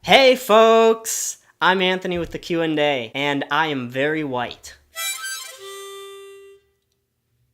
Hey folks! I'm Anthony with the Q&A, and I am very white.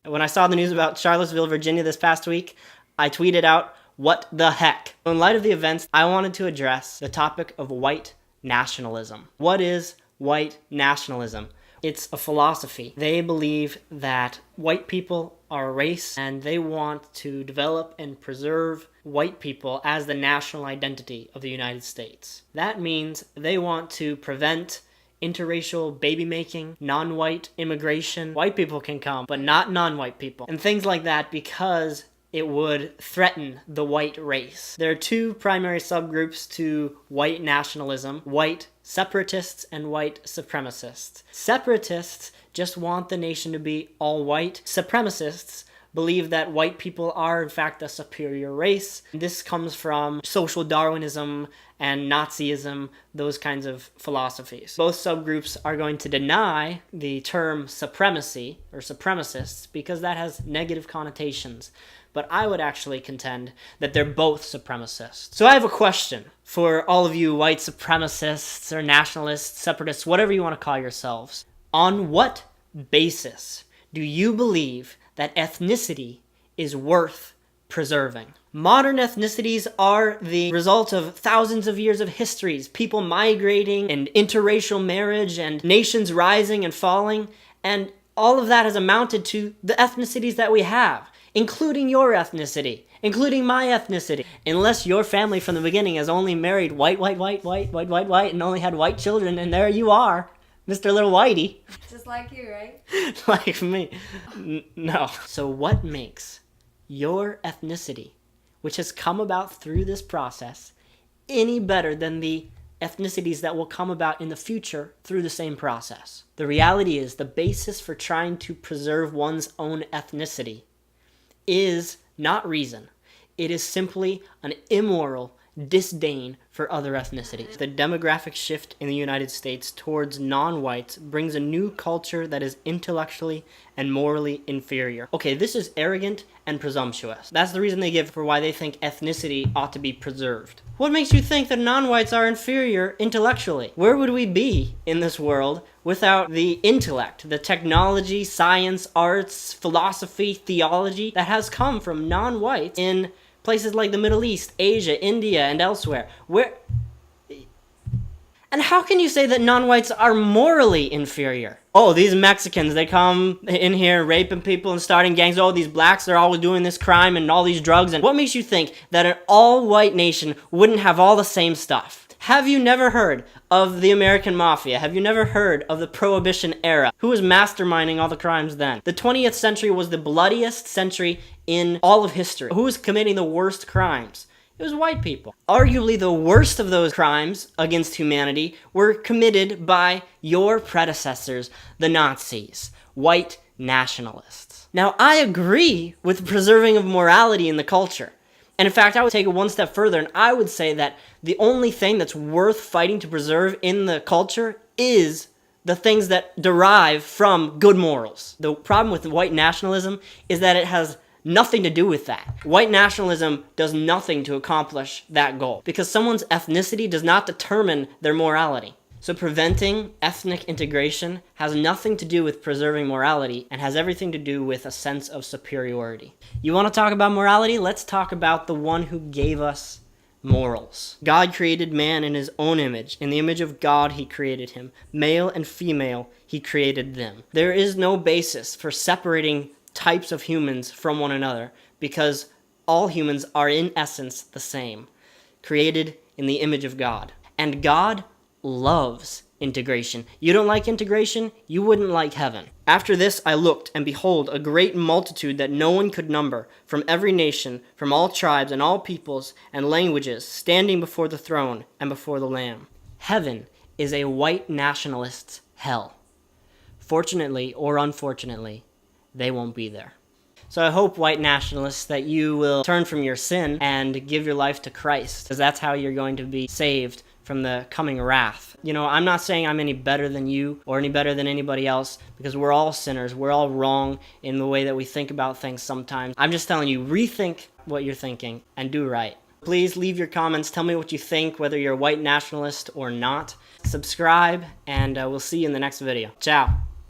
When I saw the news about Charlottesville, Virginia this past week, I tweeted out, "What the heck?" In light of the events, I wanted to address the topic of white nationalism. What is white nationalism? It's a philosophy. They believe that white people are a race, and they want to develop and preserve white people as the national identity of the United States. That means they want to prevent interracial baby making, non-white immigration. White people can come, but not non-white people, and things like that, because it would threaten the white race. There are two primary subgroups to white nationalism: white separatists and white supremacists. Separatists just want the nation to be all white. Supremacists believe that white people are in fact a superior race. This comes from social Darwinism and Nazism, those kinds of philosophies. Both subgroups are going to deny the term supremacy or supremacists because that has negative connotations. But I would actually contend that they're both supremacists. So I have a question for all of you white supremacists or nationalists, separatists, whatever you want to call yourselves. On what basis do you believe that ethnicity is worth preserving? Modern ethnicities are the result of thousands of years of histories, people migrating and interracial marriage and nations rising and falling, and all of that has amounted to the ethnicities that we have, including your ethnicity, including my ethnicity. Unless your family from the beginning has only married white, and only had white children, and there you are, Mr. Little Whitey. Just like you, right? Like me. No. So what makes your ethnicity, which has come about through this process, any better than the ethnicities that will come about in the future through the same process? The reality is the basis for trying to preserve one's own ethnicity is not reason. It is simply an immoral disdain for other ethnicities. The demographic shift in the United States towards non-whites brings a new culture that is intellectually and morally inferior. Okay, this is arrogant and presumptuous. That's the reason they give for why they think ethnicity ought to be preserved. What makes you think that non-whites are inferior intellectually? Where would we be in this world without the intellect, the technology, science, arts, philosophy, theology that has come from non-whites in places like the Middle East, Asia, India, and elsewhere? And how can you say that non-whites are morally inferior? Oh, these Mexicans, they come in here raping people and starting gangs. Oh, these blacks, they're always doing this crime and all these drugs. And what makes you think that an all-white nation wouldn't have all the same stuff? Have you never heard of the American Mafia? Have you never heard of the Prohibition era? Who was masterminding all the crimes then? The 20th century was the bloodiest century in all of history. Who was committing the worst crimes? It was white people. Arguably the worst of those crimes against humanity were committed by your predecessors, the Nazis, white nationalists. Now, I agree with the preserving of morality in the culture. And in fact, I would take it one step further, and I would say that the only thing that's worth fighting to preserve in the culture is the things that derive from good morals. The problem with white nationalism is that it has nothing to do with that. White nationalism does nothing to accomplish that goal, because someone's ethnicity does not determine their morality. So preventing ethnic integration has nothing to do with preserving morality and has everything to do with a sense of superiority. You want to talk about morality? Let's talk about the one who gave us morals. God created man in his own image. In the image of God, he created him. Male and female, he created them. There is no basis for separating types of humans from one another because all humans are in essence the same, created in the image of God. And God loves integration. You don't like integration? You wouldn't like heaven. After this I looked, and behold, a great multitude that no one could number, from every nation, from all tribes and all peoples and languages, standing before the throne and before the Lamb. Heaven is a white nationalist's hell. Fortunately or unfortunately, they won't be there. So I hope, white nationalists, that you will turn from your sin and give your life to Christ, because that's how you're going to be saved from the coming wrath. You know, I'm not saying I'm any better than you or any better than anybody else, because we're all sinners. We're all wrong in the way that we think about things sometimes. I'm just telling you, rethink what you're thinking and do right. Please leave your comments. Tell me what you think, whether you're a white nationalist or not. Subscribe, and we'll see you in the next video. Ciao.